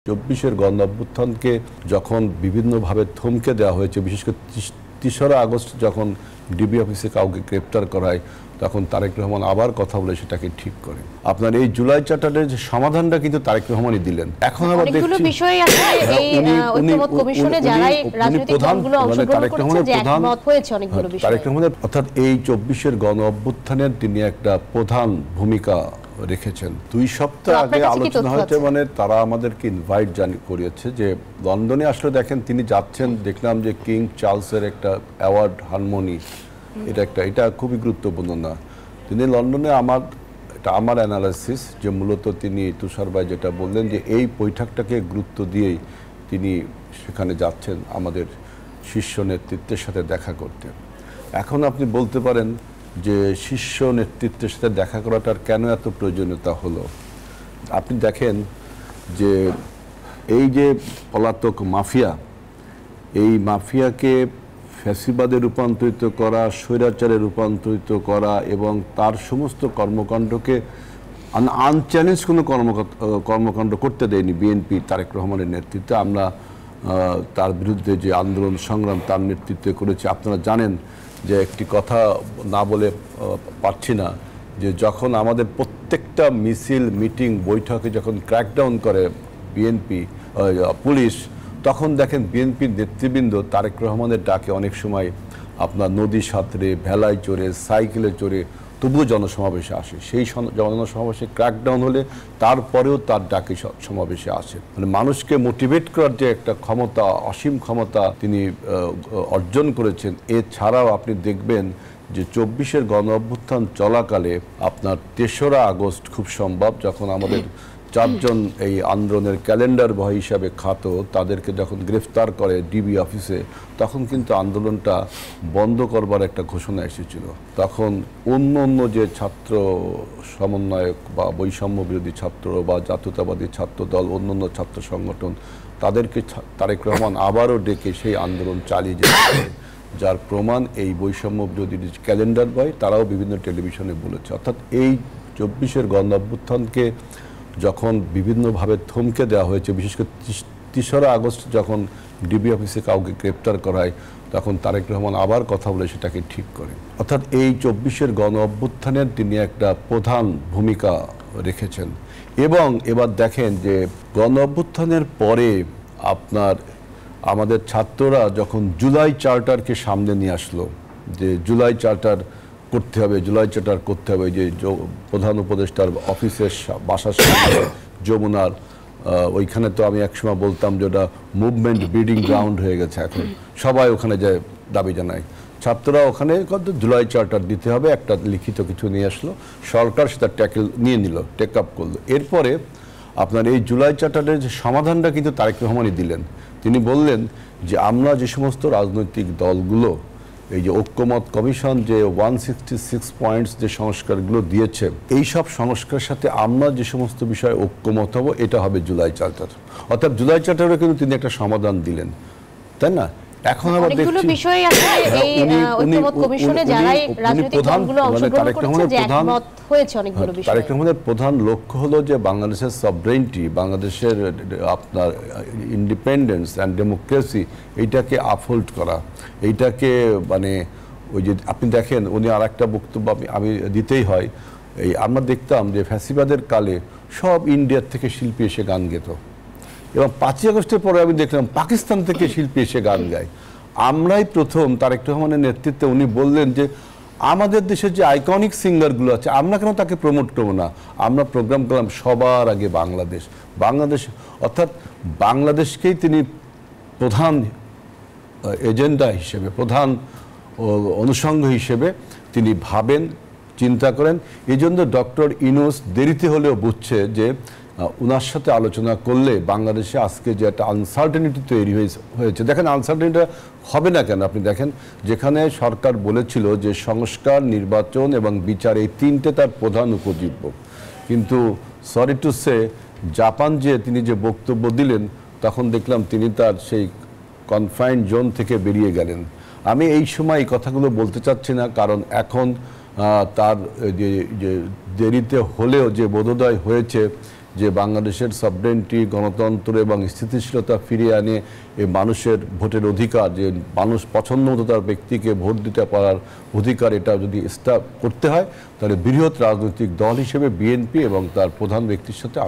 24-এর গণ অভ্যুত্থানকে যখন বিভিন্নভাবে থমকে দেওয়া হয়েছে, বিশেষ করে ৩রা আগস্ট যখন ডিবি অফিসে কাউকে গ্রেপ্তার করায়, তখন তারেক রহমান আবার কথা বলে সেটাকে ঠিক করে। আপনার এই জুলাই চার্টারের যে সমাধানটা কিন্তু তারেক রহমানই দিলেন। এখন আবার দেখছি বিষয় আছে এই ঐক্যমত কমিশনে যারাই রাজনৈতিক দলগুলো অংশগ্রহণ করেছে যে একমত হয়েছে অনেকগুলো বিষয়। তারেক রহমানের অর্থাৎ এই 24-এর গণ অভ্যুত্থানের তিনি একটা প্রধান ভূমিকা রেখেছেন। 2 সপ্তাহ আগে আলোচনা হয়েছে, মানে তারা আমাদেরকে ইনভাইট করিয়েছে যে লন্ডনে আসলে দেখেন তিনি যাচ্ছেন, দেখলাম যে কিং চার্লসের একটা অ্যাওয়ার্ড হারমোনি, এটা খুবই গুরুত্বপূর্ণ না। তিনি লন্ডনে আমার অ্যানালাইসিস যে মূলত তিনি তুষার ভাই যেটা বললেন যে এই বৈঠকটাকে গুরুত্ব দিয়েই তিনি সেখানে যাচ্ছেন আমাদের শীর্ষ নেতৃত্বের সাথে দেখা করতে। এখন আপনি বলতে পারেন যে শীর্ষ নেতৃত্বের সাথে দেখা করাটার কেন এত প্রয়োজনীয়তা হলো। আপনি দেখেন যে এই যে পলাতক মাফিয়া, এই মাফিয়াকে ফ্যাসিবাদে রূপান্তরিত করা, স্বৈরাচারে রূপান্তরিত করা এবং তার সমস্ত কর্মকাণ্ডকে আনচ্যালেঞ্জ কোনো কর্মকাণ্ড করতে দেয়নি বিএনপি তারেক রহমানের নেতৃত্বে। আমরা তার বিরুদ্ধে যে আন্দোলন সংগ্রাম তার নেতৃত্বে করেছি। আপনারা জানেন যে একটি কথা না বলে পারছি না, যে যখন আমাদের প্রত্যেকটা মিছিল, মিটিং, বৈঠকে যখন ক্র্যাকডাউন করে বিএনপি পুলিশ, তখন দেখেন বিএনপির নেতৃবৃন্দ তারেক রহমানের ডাকে অনেক সময় আপনার নদী সাঁতরে, ভেলায় চড়ে, সাইকেলে চড়ে তবুও জনসমাবেশে আসে। সেই জনসমাবেশে ক্র্যাকডাউন হলে তারপরেও তার ডাকে সমাবেশে আসে। মানে মানুষকে মোটিভেট করার যে একটা ক্ষমতা, অসীম ক্ষমতা তিনি অর্জন করেছেন। এছাড়াও আপনি দেখবেন যে 24-এর গণ অভ্যুত্থান চলাকালে আপনার 3রা আগস্ট খুব সম্ভব, যখন আমাদের 4 জন এই আন্দোলনের ক্যালেন্ডার বয় হিসাবে খ্যাত, তাদেরকে যখন গ্রেফতার করে ডিবি অফিসে, তখন কিন্তু আন্দোলনটা বন্ধ করবার একটা ঘোষণা এসেছিল। তখন অন্য যে ছাত্র সমন্বয়ক বা বৈষম্য বিরোধী ছাত্র বা জাতীয়তাবাদী ছাত্র দল, অন্য ছাত্র সংগঠন, তাদেরকে তারেক রহমান আবারও ডেকে সেই আন্দোলন চালিয়ে যেতে, যার প্রমাণ এই বৈষম্য বিরোধী ক্যালেন্ডার বয় তারাও বিভিন্ন টেলিভিশনে বলেছে। অর্থাৎ এই 24-এর গণ অভ্যুত্থানকে যখন বিভিন্নভাবে থমকে দেওয়া হয়েছে, বিশেষ করে 3রা আগস্ট যখন ডিবি অফিসে কাউকে গ্রেপ্তার করায়, তখন তারেক রহমান আবার কথা বলে সেটাকে ঠিক করে। অর্থাৎ এই 24-এর গণ অভ্যুত্থানের তিনি একটা প্রধান ভূমিকা রেখেছেন। এবং এবার দেখেন যে গণ অভ্যুত্থানের পরে আপনার আমাদের ছাত্ররা যখন জুলাই চার্টারকে সামনে নিয়ে আসলো, যে জুলাই চার্টার করতে হবে, যে প্রধান উপদেষ্টার অফিসের বাসার সামনে যমুনার ওইখানে, তো আমি একসময় বলতাম যে ওটা মুভমেন্ট ব্রিডিং গ্রাউন্ড হয়ে গেছে। এখন সবাই ওখানে যায় দাবি জানায়, ছাত্ররা ওখানে জুলাই চার্টার দিতে হবে, একটা লিখিত কিছু নিয়ে আসলো, সরকার সেটা টেক আপ করলো। এরপরে আপনার এই জুলাই চার্টারের যে সমাধানটা কিন্তু তারেক রহমানই দিলেন। তিনি বললেন যে আমরা যে সমস্ত রাজনৈতিক দলগুলো এই যে ঐক্যমত কমিশন যে 166 পয়েন্টস যে সংস্কারগুলো দিয়েছে, এই সব সংস্কারের সাথে আমরা যে সমস্ত বিষয়ে ঐক্যমত হব, এটা হবে জুলাই চার্টার। অর্থাৎ জুলাই চার্টারে কিন্তু তিনি একটা সমাধান দিলেন, তাই না? এখন আবার দেখছি বিষয় আছে এই ঐক্যমত কমিশনে যারাই রাজনৈতিক দলগুলো অংশগ্রহণ করেছে যে একমত হয়েছে অনেকগুলো বিষয়। তারেক রহমানের প্রধান লক্ষ্য হলো যে বাংলাদেশের সভরেনিটি, বাংলাদেশের আপনার ইন্ডিপেন্ডেন্স অ্যান্ড ডেমোক্রেসি, এইটাকে আপহোল্ড করা, এইটাকে মানে ওই যে আপনি দেখেন উনি আর একটা বক্তব্য আমি দিতেই হয়, এই আমরা দেখতাম যে ফ্যাসিবাদের কালে সব ইন্ডিয়ার থেকে শিল্পী এসে গান গেত, এবং 5ই আগস্টের পরে আমি দেখলাম পাকিস্তান থেকে শিল্পী এসে গান গায়। আমরাই প্রথম তারেক রহমানের নেতৃত্বে উনি বললেন যে আমাদের দেশের যে আইকনিক সিঙ্গারগুলো আছে আমরা কেন তাকে প্রমোট করবো না, আমরা প্রোগ্রাম করলাম সবার আগে বাংলাদেশ, অর্থাৎ বাংলাদেশকেই তিনি প্রধান এজেন্ডা হিসেবে, প্রধান অনুষঙ্গ হিসেবে তিনি ভাবেন, চিন্তা করেন। এই জন্য ডক্টর ইউনূস দেরিতে হলেও বুঝছে যে ওনার সাথে আলোচনা করলে বাংলাদেশে আজকে যে একটা আনসার্টেনিটি তৈরি হয়েছে। দেখেন আনসার্টেনিটি হবে না কেন, আপনি দেখেন যেখানে সরকার বলেছিল যে সংস্কার, নির্বাচন এবং বিচার, এই 3টে তার প্রধান উপজীব্য, কিন্তু সরি টু সে জাপান যে তিনি যে বক্তব্য দিলেন, তখন দেখলাম তিনি তার সেই কনফাইন্ড জোন থেকে বেরিয়ে গেলেন। আমি এই সময় এই কথাগুলো বলতে চাচ্ছি না, কারণ এখন তার যে দেরিতে হলেও যে বোধোদয় হয়েছে যে বাংলাদেশের সভরেন্টি, গণতন্ত্র এবং স্থিতিশীলতা ফিরিয়ে আনে এই মানুষের ভোটের অধিকার, যে মানুষ পছন্দ মতো তার ব্যক্তিকে ভোট দিতে পারার অধিকার, এটা যদি করতে হয় তাহলে বৃহৎ রাজনৈতিক দল হিসেবে বিএনপি এবং তার প্রধান ব্যক্তির সাথে